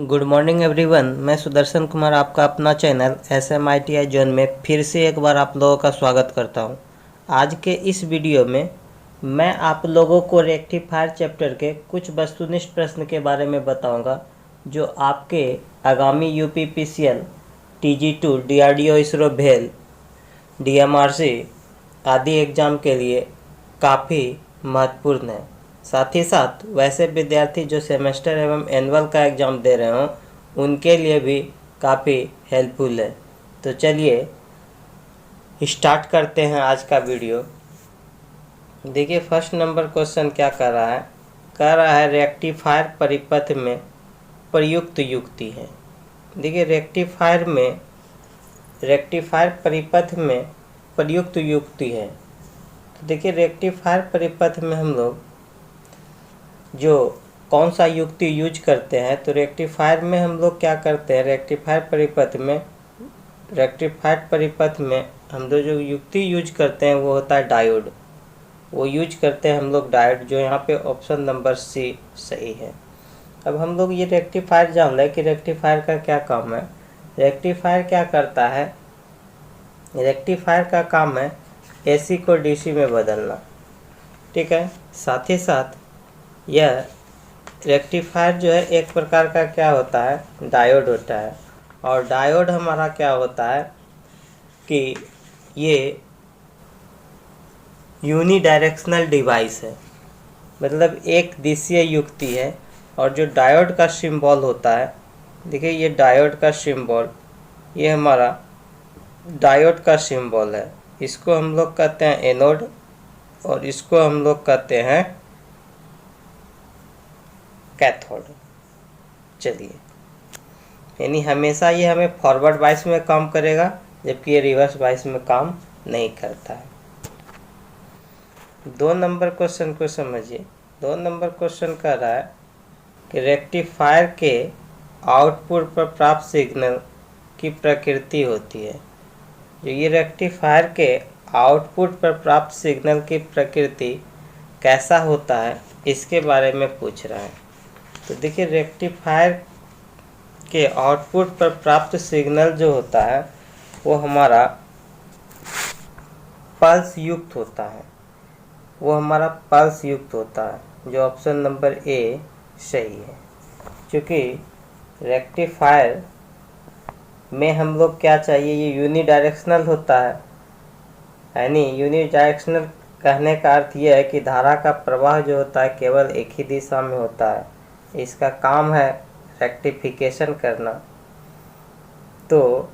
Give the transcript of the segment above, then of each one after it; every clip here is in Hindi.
Good morning everyone. मैं सुदर्शन कुमार आपका अपना चैनल SMITI जोन में फिर से एक बार आप लोगों का स्वागत करता हूं। आज के इस वीडियो में मैं आप लोगों को रेक्टिफायर चैप्टर के कुछ वस्तुनिष्ठ प्रश्न के बारे में बताऊंगा जो आपके आगामी UPPCL, TG2, DRDO, इसरो, भेल, DMRC आदि एग्ज़ाम के लिए काफ़ी महत्वपूर्ण है। साथ ही साथ वैसे विद्यार्थी जो सेमेस्टर एवं एनुअल का एग्ज़ाम दे रहे हों उनके लिए भी काफ़ी हेल्पफुल है। तो चलिए स्टार्ट करते हैं आज का वीडियो। देखिए फर्स्ट नंबर क्वेश्चन क्या कर रहा है, कह रहा है रेक्टिफायर परिपथ में प्रयुक्त युक्ति है। देखिए रेक्टिफायर परिपथ में प्रयुक्त युक्ति है। तो देखिए रेक्टिफायर परिपथ में हम लोग जो कौन सा युक्ति यूज करते हैं, तो रेक्टिफायर में हम लोग क्या करते हैं, रेक्टिफायर परिपथ में हम लोग जो युक्ति यूज करते हैं वो होता है डायोड। वो यूज करते हैं हम लोग डायोड, जो यहाँ पे ऑप्शन नंबर सी सही है। अब हम लोग ये रेक्टिफायर जान लें कि रेक्टिफायर का क्या काम है। रेक्टिफायर क्या करता है, रेक्टिफायर का काम है AC को DC में बदलना, ठीक है। साथ ही साथ यह रेक्टिफायर जो है एक प्रकार का क्या होता है, डायोड होता है। और डायोड हमारा क्या होता है कि ये यूनिडायरेक्शनल डिवाइस है, मतलब एक दिशीय युक्ति है। और जो डायोड का सिंबल होता है, देखिए ये डायोड का सिंबल, ये हमारा डायोड का सिंबल है। इसको हम लोग कहते हैं एनोड और इसको हम लोग कहते हैं कैथोड। चलिए, यानी हमेशा ये हमें फॉरवर्ड बाइस में काम करेगा, जबकि ये रिवर्स बाइस में काम नहीं करता है। 2 नंबर क्वेश्चन को समझिए। 2 नंबर क्वेश्चन कह रहा है कि रेक्टिफायर के आउटपुट पर प्राप्त सिग्नल की प्रकृति होती है। जो ये रेक्टिफायर के आउटपुट पर प्राप्त सिग्नल की प्रकृति कैसा होता है, इसके बारे में पूछ रहा है। तो देखिए रेक्टिफायर के आउटपुट पर प्राप्त सिग्नल जो होता है वो हमारा पल्स युक्त होता है, वो हमारा पल्स युक्त होता है, जो ऑप्शन नंबर ए सही है। क्योंकि रेक्टिफायर में हम लोग क्या चाहिए, ये यूनिडायरेक्शनल होता है, यानी यूनिडायरेक्शनल कहने का अर्थ यह है कि धारा का प्रवाह जो होता है केवल एक ही दिशा में होता है। इसका काम है रेक्टिफिकेशन करना। तो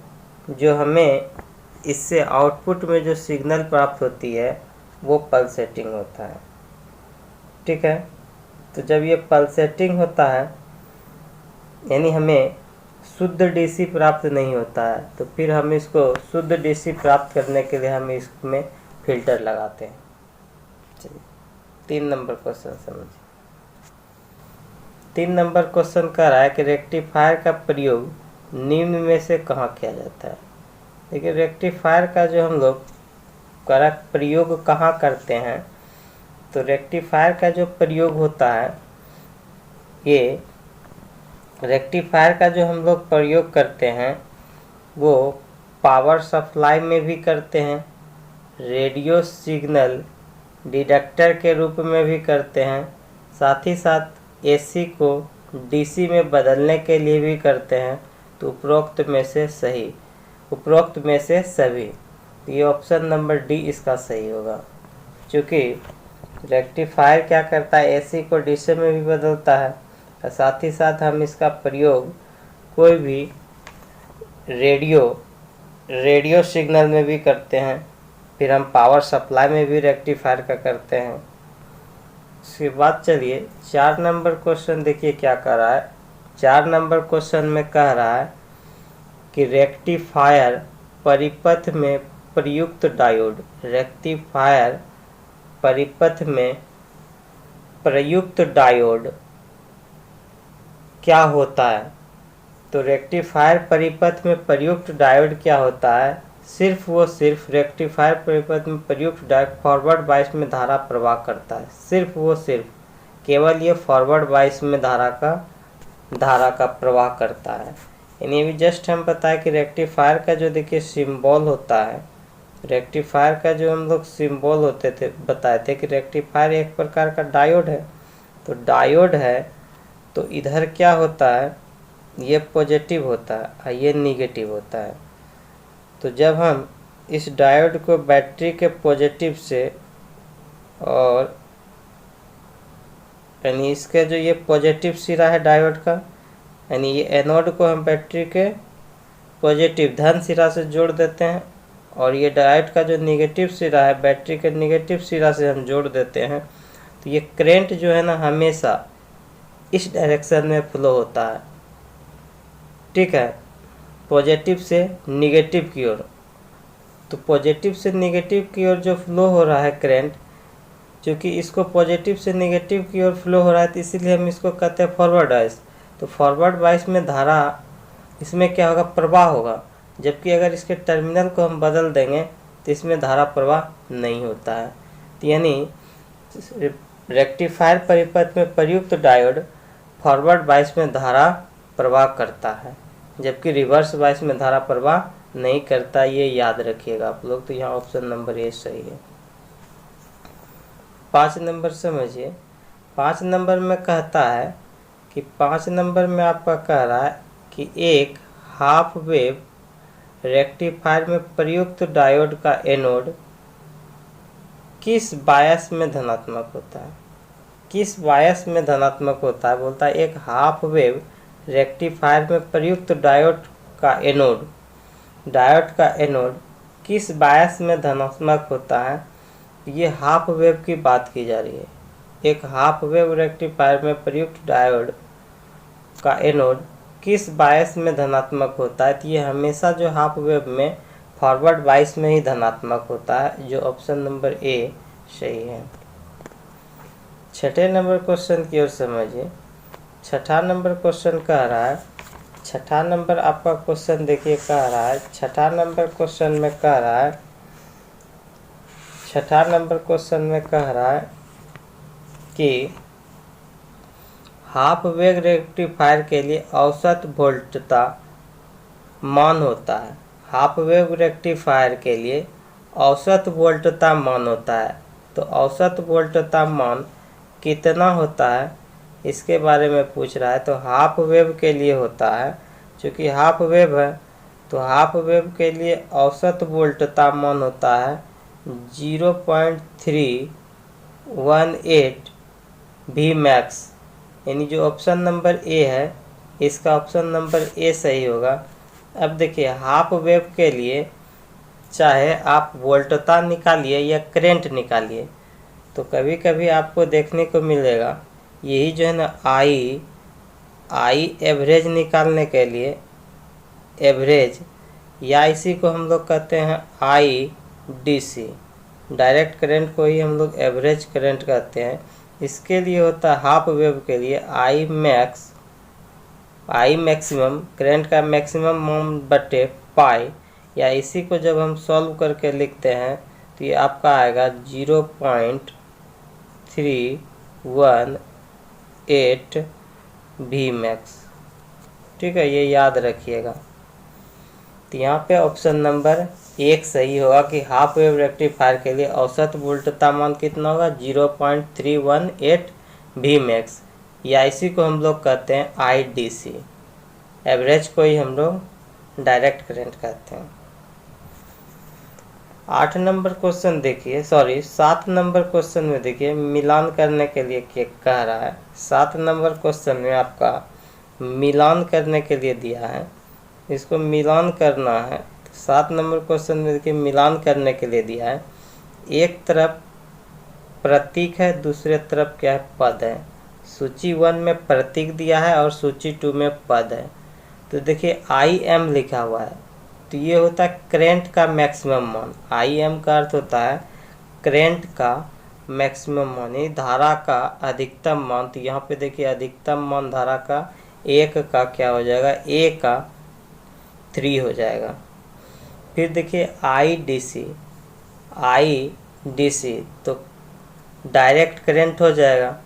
जो हमें इससे आउटपुट में जो सिग्नल प्राप्त होती है वो पल्सेटिंग होता है, ठीक है। तो जब ये पल्सेटिंग होता है, यानी हमें शुद्ध DC प्राप्त नहीं होता है, तो फिर हम इसको शुद्ध DC प्राप्त करने के लिए हम इसमें फिल्टर लगाते हैं। चलिए 3 नंबर क्वेश्चन समझिए। 3 नंबर क्वेश्चन कह रहा है कि रेक्टिफायर का प्रयोग निम्न में से कहाँ किया जाता है। देखिए रेक्टिफायर का जो हम लोग प्रयोग कहाँ करते हैं, तो रेक्टिफायर का जो प्रयोग होता है, ये रेक्टिफायर का जो हम लोग प्रयोग करते हैं वो पावर सप्लाई में भी करते हैं, रेडियो सिग्नल डिटेक्टर के रूप में भी करते हैं, साथ ही साथ AC को DC में बदलने के लिए भी करते हैं। तो उपरोक्त में से सभी, ये ऑप्शन नंबर डी इसका सही होगा। क्योंकि रेक्टिफायर क्या करता है, AC को DC में भी बदलता है, और साथ ही साथ हम इसका प्रयोग कोई भी रेडियो सिग्नल में भी करते हैं, फिर हम पावर सप्लाई में भी रेक्टिफायर का करते हैं। उसके बाद चलिए 4 नंबर क्वेश्चन देखिए क्या कह रहा है। 4 नंबर क्वेश्चन में कह रहा है कि रेक्टिफायर परिपथ में प्रयुक्त डायोड, रेक्टिफायर परिपथ में प्रयुक्त डायोड क्या होता है। तो रेक्टिफायर परिपथ में प्रयुक्त डायोड क्या होता है, सिर्फ रेक्टिफायर परिपथ में प्रयुक्त डायोड फॉरवर्ड बाइस में धारा प्रवाह करता है। सिर्फ केवल ये फॉरवर्ड बाइस में धारा का धारा का प्रवाह करता है। यानी अभी जस्ट हम बताए कि रेक्टिफायर का जो देखिए सिंबल होता है, रेक्टिफायर का जो हम लोग सिंबल होते थे बताए थे कि रेक्टिफायर एक प्रकार का डायोड है। तो डायोड है तो इधर क्या होता है, ये पॉजिटिव होता है और ये निगेटिव होता है। तो जब हम इस डायोड को बैटरी के पॉजिटिव से और यानी इसके जो ये पॉजिटिव सिरा है डायोड का, यानी ये एनोड को हम बैटरी के पॉजिटिव धन सिरा से जोड़ देते हैं और ये डायोड का जो निगेटिव सिरा है बैटरी के निगेटिव सिरा से हम जोड़ देते हैं। तो ये करंट जो है ना हमेशा इस डायरेक्शन में फ्लो होता है, ठीक है, पॉजिटिव से निगेटिव की ओर। तो पॉजिटिव से निगेटिव की ओर जो फ्लो हो रहा है करंट, क्योंकि इसको पॉजिटिव से नेगेटिव की ओर फ्लो हो रहा है तो इसीलिए हम इसको कहते हैं फॉरवर्ड वाइस। तो फॉरवर्ड वाइस में धारा इसमें क्या होगा, प्रवाह होगा। जबकि अगर इसके टर्मिनल को हम बदल देंगे तो इसमें धारा प्रवाह नहीं होता है। तो यानी रेक्टिफायर परिपथ में प्रयुक्त डायोड फॉरवर्ड वाइस में धारा प्रवाह करता है, जबकि रिवर्स वाइस में धारा प्रवाह नहीं करता। ये याद रखिएगा आप लोग। तो यहाँ ऑप्शन नंबर ए सही है। 5 नंबर समझिए। 5 नंबर में कहता है कि 5 नंबर में आपका कह रहा है कि एक हाफ वेव रेक्टिफायर में प्रयुक्त डायोड का एनोड किस बायस में धनात्मक होता है। किस बायस में धनात्मक होता है, बोलता है एक हाफ वेव रेक्टिफायर में प्रयुक्त डायोड का एनोड किस बायस में धनात्मक होता है। ये हाफ वेव की बात की जा रही है। एक हाफ वेव रेक्टिफायर में प्रयुक्त डायोड का एनोड किस बायस में धनात्मक होता है। तो ये हमेशा जो हाफ वेव में फॉरवर्ड बायस में ही धनात्मक होता है, जो ऑप्शन नंबर ए सही है। 6 नंबर क्वेश्चन की ओर समझिए। 6 नंबर क्वेश्चन कह रहा है, 6 नंबर आपका क्वेश्चन देखिए कह रहा है, 6 नंबर क्वेश्चन में कह रहा है, 6 नंबर क्वेश्चन में कह रहा है कि हाफ वेव रेक्टिफायर के लिए औसत वोल्टता मान होता है। हाफ वेव रेक्टिफायर के लिए औसत वोल्टता मान होता है। तो औसत वोल्टता मान कितना होता है इसके बारे में पूछ रहा है। तो हाफ वेव के लिए होता है, क्योंकि हाफ वेव है तो हाफ वेव के लिए औसत वोल्टता मान होता है 0.318 वी मैक्स। यानी जो ऑप्शन नंबर ए है इसका ऑप्शन नंबर ए सही होगा। अब देखिए हाफ वेव के लिए चाहे आप वोल्टता निकालिए या करंट निकालिए, तो कभी कभी आपको देखने को मिलेगा यही जो है ना आई एवरेज निकालने के लिए एवरेज, या इसी को हम लोग कहते हैं आई डीसी, डायरेक्ट करंट को ही हम लोग एवरेज करंट कहते हैं। इसके लिए होता है हाफ वेव के लिए आई मैक्सिमम, करंट का मैक्सिमम मान बटे पाई, या इसी को जब हम सॉल्व करके लिखते हैं तो ये आपका आएगा 0.318 वी मैक्स। ठीक है, ये याद रखिएगा। तो यहाँ पे ऑप्शन नंबर 1 सही होगा कि हाफ वेव रेक्टिफायर के लिए औसत वोल्टता मान कितना होगा 0.318 वी मैक्स, या इसी को हम लोग कहते हैं आईडीसी, एवरेज को ही हम लोग डायरेक्ट करंट कहते हैं। 8 नंबर क्वेश्चन देखिए, 7 नंबर क्वेश्चन में देखिए मिलान करने के लिए क्या कह रहा है। 7 नंबर क्वेश्चन में आपका मिलान करने के लिए दिया है, इसको मिलान करना है। 7 नंबर क्वेश्चन में देखिए मिलान करने के लिए दिया है। एक तरफ प्रतीक है, दूसरे तरफ क्या है, पद है। सूची 1 में प्रतीक दिया है और सूची 2 में पद है। तो देखिए आई एम लिखा हुआ है, तो ये होता है करंट का मैक्सिमम मान। आई एम का अर्थ होता है करंट का मैक्सिमम मान, ये धारा का अधिकतम मान। तो यहाँ पे देखिए अधिकतम मान धारा का 1 का क्या हो जाएगा, ए का 3 हो जाएगा। फिर देखिए आई डीसी तो डायरेक्ट करंट हो जाएगा।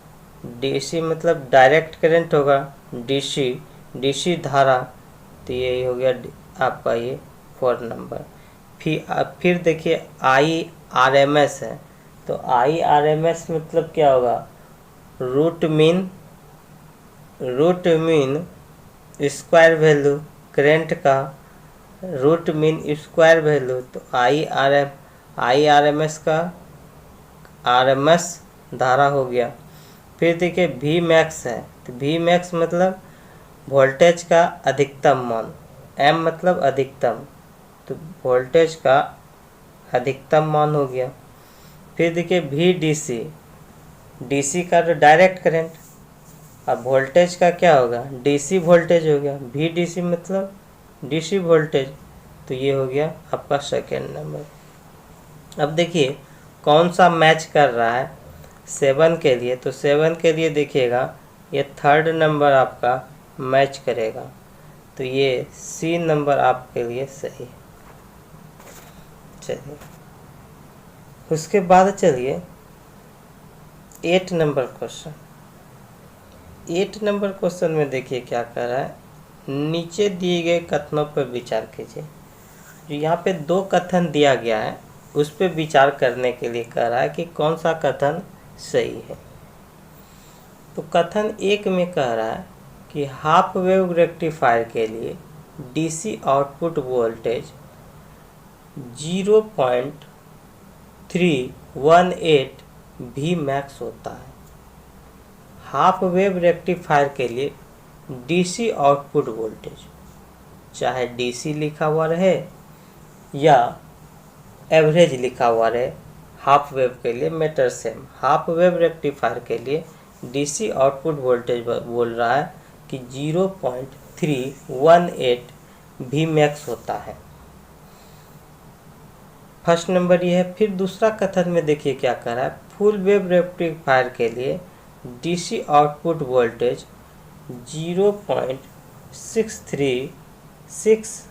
डीसी मतलब डायरेक्ट करंट होगा, डीसी धारा, तो यही हो गया आपका ये 4 नंबर। फिर देखिए IRMS है, तो IRMS मतलब क्या होगा, root mean square value, current का रूट मीन स्क्वायर वैल्यू। तो IRMS का RMS धारा हो गया। फिर देखिए Vmax है, तो Vmax मतलब वोल्टेज का अधिकतम मान, M मतलब अधिकतम, तो वोल्टेज का अधिकतम मान हो गया। फिर देखिए DC का तो डायरेक्ट करंट, अब वोल्टेज का क्या होगा, DC वोल्टेज हो गया, VDC मतलब DC वोल्टेज, तो ये हो गया आपका सेकेंड नंबर। अब देखिए कौन सा मैच कर रहा है 7 के लिए, तो 7 के लिए देखिएगा ये 3rd नंबर आपका मैच करेगा, तो ये C नंबर आपके लिए सही। चलिए उसके बाद चलिए 8 नंबर क्वेश्चन। 8 नंबर क्वेश्चन में देखिए क्या कर रहा है, नीचे दिए गए कथनों पर विचार कीजिए। जो यहाँ पे 2 कथन दिया गया है उस पर विचार करने के लिए कह रहा है कि कौन सा कथन सही है। तो कथन 1 में कह रहा है कि हाफ वेव रेक्टिफायर के लिए DC आउटपुट वोल्टेज 0.318 Vmax होता है। हाफ वेव रेक्टिफायर के लिए DC आउटपुट वोल्टेज, चाहे DC लिखा हुआ रहे या एवरेज लिखा हुआ रहे, हाफ वेव के लिए matter same. Half wave rectifier के लिए DC आउटपुट वोल्टेज बोल रहा है कि 0.318 Vmax होता है। फर्स्ट नंबर ये है। फिर दूसरा कथन में देखिए क्या कर रहा है, फुल वेव रेक्टिफायर के लिए DC आउटपुट वोल्टेज 0.636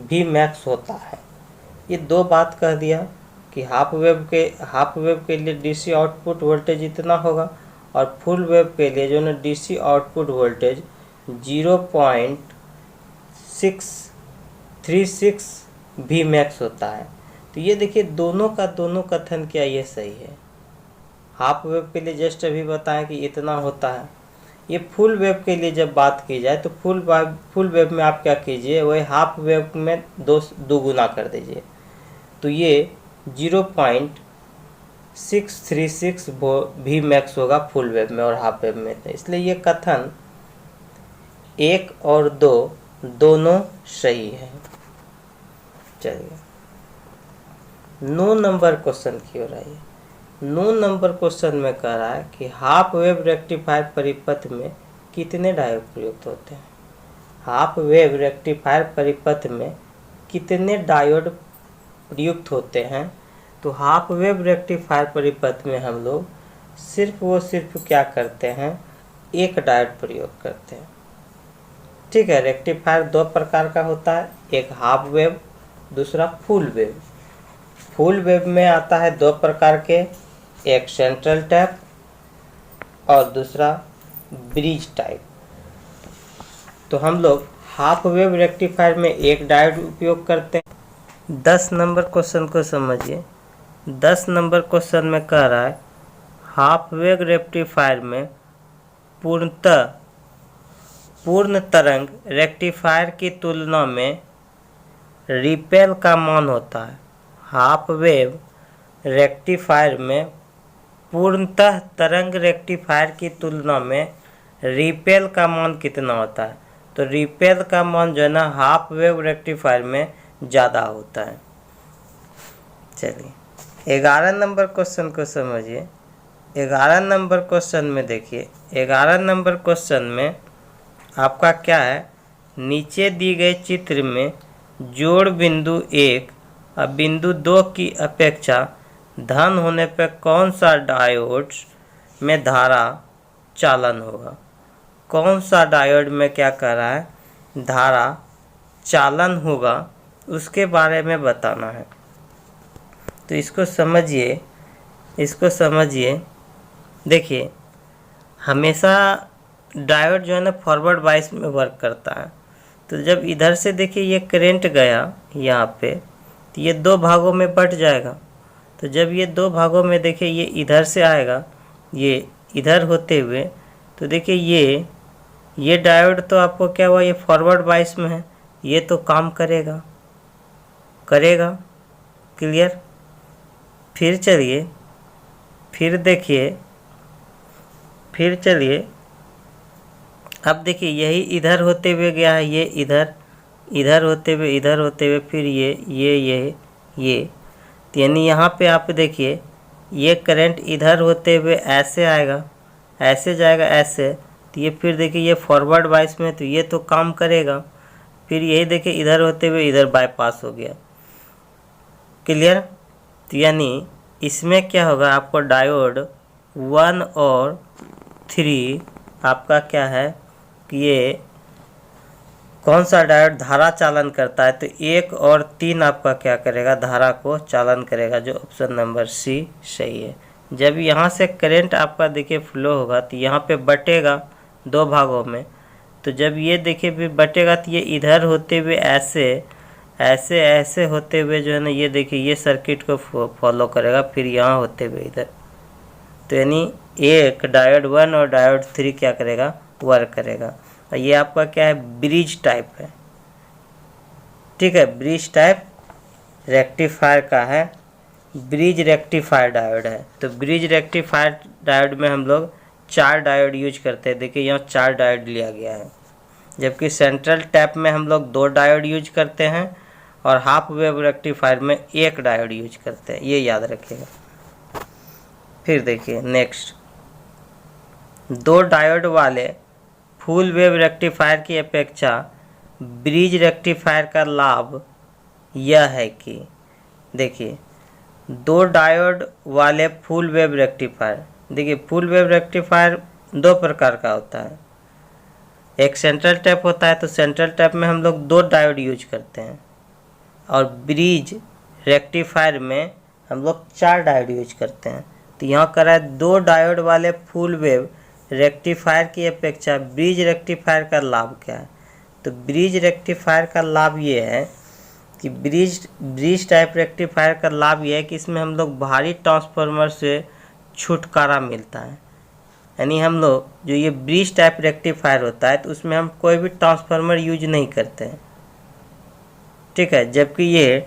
Vmax होता है। ये 2 बात कह दिया कि हाफ वेव के लिए DC आउटपुट वोल्टेज इतना होगा, और फुल वेव के लिए जो ना DC आउटपुट वोल्टेज 0.636 Vmax होता है। तो ये देखिए दोनों का दोनों कथन क्या ये सही है। हाफ वेव के लिए जस्ट अभी बताएं कि इतना होता है। ये फुल वेव के लिए जब बात की जाए तो फुल वेव में आप क्या कीजिए, वही हाफ वेव में दो गुना कर दीजिए, तो ये 0.636 Vmax होगा फुल वेव में और हाफ वेव में। इसलिए ये कथन 1 और 2 दोनों सही है। चलिए 9 नंबर क्वेश्चन की ओर आइए। 9 नंबर क्वेश्चन में कह रहा है कि हाफ वेव रेक्टिफायर परिपथ में कितने डायोड प्रयुक्त होते हैं। हाफ वेव रेक्टिफायर परिपथ में कितने डायोड प्रयुक्त होते हैं। तो हाफ वेव रेक्टिफायर परिपथ में हम लोग सिर्फ क्या करते हैं, एक डायोड प्रयोग करते हैं। ठीक है, रेक्टिफायर 2 प्रकार का होता है, एक हाफ वेव, दूसरा फुल वेव। फुल वेव में आता है 2 प्रकार के, एक सेंट्रल टाइप और दूसरा ब्रिज टाइप। तो हम लोग हाफ वेव रेक्टिफायर में एक डायोड उपयोग करते हैं। 10 नंबर क्वेश्चन को समझिए। 10 नंबर क्वेश्चन में कह रहा है हाफ वेव रेक्टिफायर में पूर्ण तरंग रेक्टिफायर की तुलना में रिपेल का मान होता है। हाफ वेव रेक्टिफायर में पूर्णतः तरंग रेक्टिफायर की तुलना में रिपेल का मान कितना होता है। तो रिपेल का मान जो है ना हाफ वेव रेक्टिफायर में ज़्यादा होता है। चलिए 11 नंबर क्वेश्चन को समझिए। 11 नंबर क्वेश्चन में देखिए, 11 नंबर क्वेश्चन में आपका क्या है, नीचे दी गए चित्र में जोड़ बिंदु 1 और बिंदु 2 की अपेक्षा धन होने पर कौन सा डायोड में धारा चालन होगा। कौन सा डायोड में क्या कर रहा है, धारा चालन होगा, उसके बारे में बताना है। तो इसको समझिए। देखिए हमेशा डायोड जो है ना फॉरवर्ड बाइस में वर्क करता है। तो जब इधर से देखिए ये करंट गया यहाँ पे, तो ये दो भागों में बट जाएगा। तो जब ये दो भागों में देखिए ये इधर से आएगा, ये इधर होते हुए, तो देखिए ये डायोड तो आपको क्या हुआ, ये फॉरवर्ड बाइस में है, ये तो काम करेगा। क्लियर। फिर चलिए, फिर देखिए, फिर चलिए, अब देखिए यही इधर होते हुए गया है, ये इधर होते हुए फिर ये तो यानी यहाँ पे आप देखिए ये करंट इधर होते हुए ऐसे आएगा, ऐसे जाएगा ऐसे, तो ये फिर देखिए ये फॉरवर्ड बाइस में, तो ये तो काम करेगा। फिर यही देखिए इधर होते हुए इधर बाईपास हो गया। क्लियर। तो यानी इसमें क्या होगा, आपको डायोड 1 और 3 आपका क्या है कि ये कौन सा डायोड धारा चालन करता है, तो 1 और 3 आपका क्या करेगा, धारा को चालन करेगा, जो ऑप्शन नंबर सी सही है। जब यहाँ से करंट आपका देखिए फ्लो होगा तो यहाँ पे बटेगा दो भागों में। तो जब ये देखिए भी बटेगा तो ये इधर होते हुए ऐसे होते हुए जो है ना, ये देखिए ये सर्किट को फॉलो करेगा, फिर यहाँ होते हुए इधर। तो यानी एक डायोड 1 और डायोड 3 क्या करेगा, वर्क करेगा। और ये आपका क्या है, ब्रिज टाइप है। ठीक है, ब्रिज टाइप रेक्टिफायर का है, ब्रिज रेक्टिफायर डायोड है। तो ब्रिज रेक्टिफायर डायोड में हम लोग 4 डायोड यूज करते हैं। देखिए यहाँ 4 डायोड लिया गया है, जबकि सेंट्रल टैप में हम लोग 2 डायोड यूज करते हैं और हाफ वेव रेक्टिफायर में 1 डायोड यूज करते हैं, ये याद रखिएगा। फिर देखिए नेक्स्ट, 2 डायोड वाले फुल वेव रेक्टिफायर की अपेक्षा ब्रिज रेक्टिफायर का लाभ यह है कि देखिए 2 डायोड वाले फुल वेव रेक्टिफायर, देखिए फुल वेव रेक्टिफायर 2 प्रकार का होता है। एक सेंट्रल टैप होता है, तो सेंट्रल टैप में हम लोग 2 डायोड यूज करते हैं, और ब्रिज रेक्टिफायर में हम लोग 4 डायोड यूज करते हैं। तो यहाँ कर रहा है 2 डायोड वाले फुल वेव रेक्टिफायर की अपेक्षा ब्रिज रेक्टिफायर का लाभ क्या है। तो ब्रिज रेक्टिफायर का लाभ ये है कि ब्रिज टाइप रेक्टिफायर का लाभ ये है कि इसमें हम लोग भारी ट्रांसफार्मर से छुटकारा मिलता है। यानी हम लोग जो ये ब्रिज टाइप रेक्टिफायर होता है, तो उसमें हम कोई भी ट्रांसफार्मर यूज नहीं करते हैं। ठीक है, जबकि ये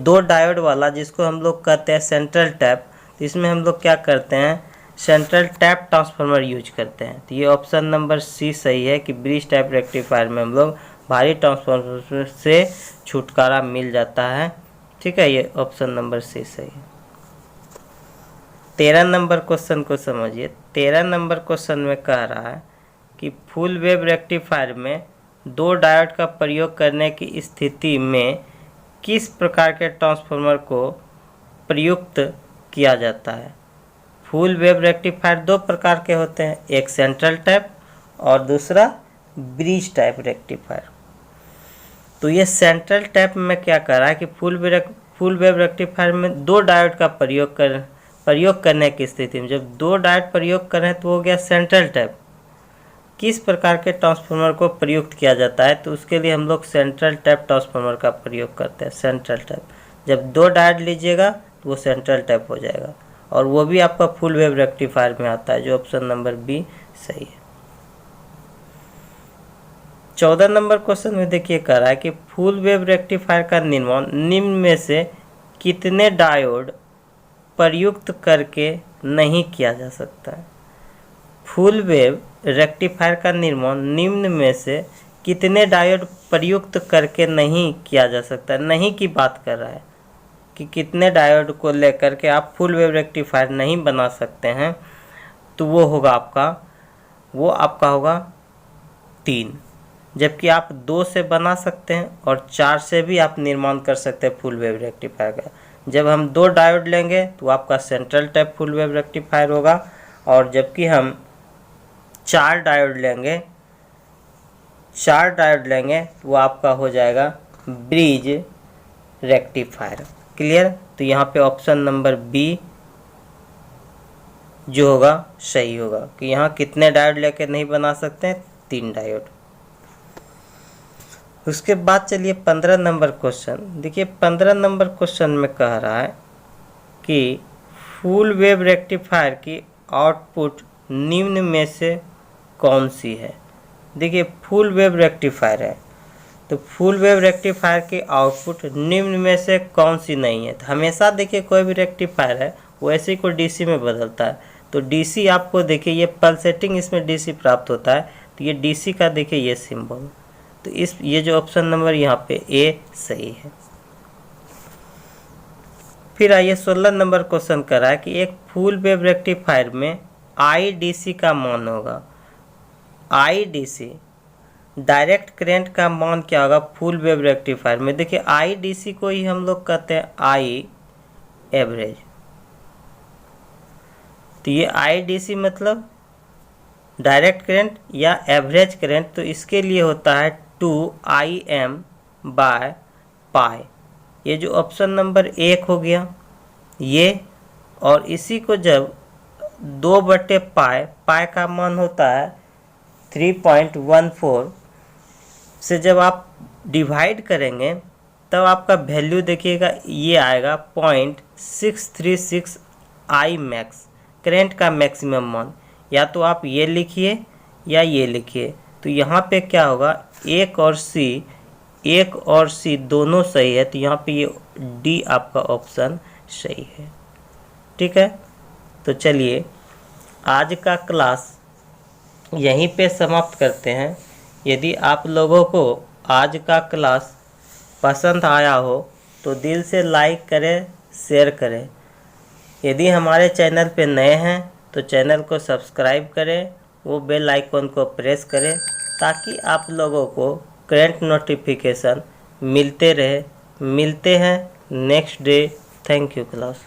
2 डायोड वाला जिसको हम लोग कहते हैं सेंट्रल टैप, तो इसमें हम लोग क्या करते हैं, सेंट्रल टैप ट्रांसफार्मर यूज करते हैं। तो ये ऑप्शन नंबर सी सही है कि ब्रिज टाइप रेक्टिफायर में हम लोग भारी ट्रांसफार्मर से छुटकारा मिल जाता है। ठीक है, ये ऑप्शन नंबर सी सही है। 13 नंबर क्वेश्चन को समझिए। 13 नंबर क्वेश्चन में कह रहा है कि फुल वेव रेक्टिफायर में 2 डायोड का प्रयोग करने की स्थिति में किस प्रकार के ट्रांसफार्मर को प्रयुक्त किया जाता है। फुल वेव रेक्टिफायर 2 प्रकार के होते हैं, एक सेंट्रल टैप और दूसरा ब्रिज टाइप रेक्टिफायर। तो ये सेंट्रल टैप में क्या कर रहा है कि फुल वेव रेक्टिफायर में 2 डायोड का प्रयोग करने की स्थिति में, जब 2 डायोड प्रयोग करें तो हो गया सेंट्रल टैप। किस प्रकार के ट्रांसफार्मर को प्रयुक्त किया जाता है, तो उसके लिए हम लोग सेंट्रल टैप ट्रांसफार्मर का प्रयोग करते हैं। सेंट्रल टैप जब 2 डायोड लीजिएगा तो वो सेंट्रल टैप हो जाएगा, और वो भी आपका फुल वेव रेक्टिफायर में आता है, जो ऑप्शन नंबर बी सही है। 14 नंबर क्वेश्चन में देखिए कह रहा है कि फुल वेव रेक्टिफायर का निर्माण निम्न में से कितने डायोड प्रयुक्त करके नहीं किया जा सकता है। फुल वेव रेक्टिफायर का निर्माण निम्न में से कितने डायोड प्रयुक्त करके नहीं किया जा सकता है। नहीं की बात कर रहा है कि कितने डायोड को लेकर के आप फुल वेव रेक्टिफायर नहीं बना सकते हैं, तो वो आपका होगा 3। जबकि आप 2 से बना सकते हैं और 4 से भी आप निर्माण कर सकते हैं फुल वेव रेक्टिफायर का। जब हम 2 डायोड लेंगे तो आपका central tap full wave rectifier होगा, और जबकि हम 4 डायोड लेंगे तो वो आपका हो जाएगा ब्रिज रेक्टिफायर। क्लियर। तो यहाँ पे ऑप्शन नंबर बी जो होगा सही होगा कि यहाँ कितने डायोड लेकर नहीं बना सकते हैं, 3 डायोड। उसके बाद चलिए 15 नंबर क्वेश्चन देखिए। 15 नंबर क्वेश्चन में कह रहा है कि फुल वेव रेक्टिफायर की आउटपुट निम्न में से कौन सी है। देखिए फुल वेव रेक्टिफायर है, तो फुल वेव रेक्टिफायर की आउटपुट निम्न में से कौन सी नहीं है। तो हमेशा देखिए कोई भी रेक्टिफायर है वो ऐसे को डीसी में बदलता है, तो डीसी आपको देखिए ये पल्सेटिंग इसमें डीसी प्राप्त होता है, तो ये डीसी का देखिए ये सिंबल, तो ये जो ऑप्शन नंबर यहाँ पे ए सही है। फिर आइए 16 नंबर क्वेश्चन कर रहा है कि एक फुल वेव रेक्टिफायर में आईडीसी का मान होगा। आईडीसी डायरेक्ट करंट का मान क्या होगा फुल वेव रेक्टिफायर में। देखिए आईडीसी को ही हम लोग कहते हैं आई एवरेज, तो ये आईडीसी मतलब डायरेक्ट करंट या एवरेज करंट, तो इसके लिए होता है 2IM/पाई। ये जो ऑप्शन नंबर 1 हो गया ये, और इसी को जब 2/पाई, पाई का मान होता है 3.14 से जब आप डिवाइड करेंगे तब आपका वैल्यू देखिएगा ये आएगा 0.636 आई मैक्स, करंट का मैक्सिमम मान। या तो आप ये लिखिए या ये लिखिए, तो यहाँ पे क्या होगा एक और सी दोनों सही है, तो यहाँ पे ये डी आपका ऑप्शन सही है। ठीक है, तो चलिए आज का क्लास यहीं पे समाप्त करते हैं। यदि आप लोगों को आज का क्लास पसंद आया हो तो दिल से लाइक करें, शेयर करें। यदि हमारे चैनल पे नए हैं तो चैनल को सब्सक्राइब करें, वो बेल आइकन को प्रेस करें ताकि आप लोगों को करंट नोटिफिकेशन मिलते रहे। मिलते हैं next day. Thank you class.